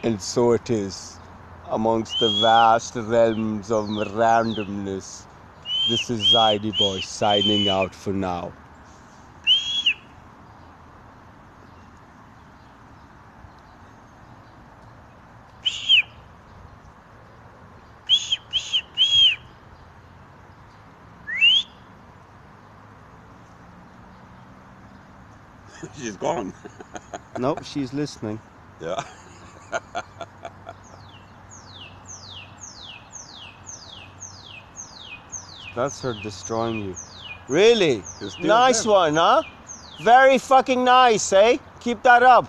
And so it is, amongst the vast realms of randomness. This is Zaidi Boy signing out for now. She's gone. Nope, she's listening. Yeah. That's her destroying you. Really? Nice there. one, huh? Very fucking nice, eh? Keep that up.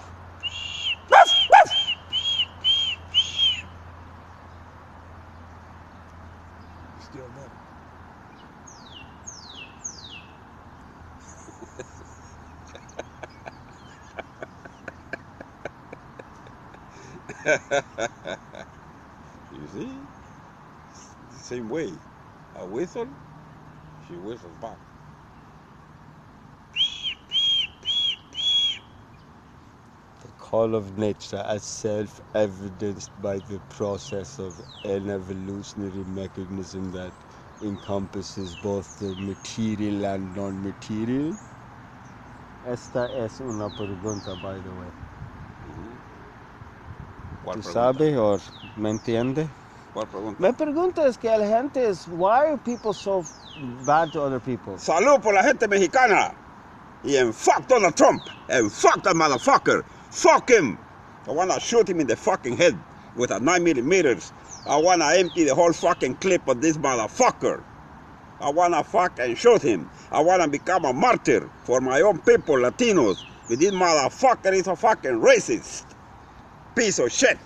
Still there. You see? It's the same way. I whistle, she whistles back. The call of nature as self-evidenced by the process of an evolutionary mechanism that encompasses both the material and non-material. Esta es una pregunta, by the way. ¿Tú sabes o me entiende? ¿Cuál pregunta? Me pregunta es que la gente es, why are people so bad to other people? Salud por la gente mexicana. And fuck Donald Trump. And fuck that motherfucker. Fuck him. I want to shoot him in the fucking head with a 9mm. I want to empty the whole fucking clip of this motherfucker. I want to fucking shoot him. I want to become a martyr for my own people, Latinos. But this motherfucker is a fucking racist. Piece of shit.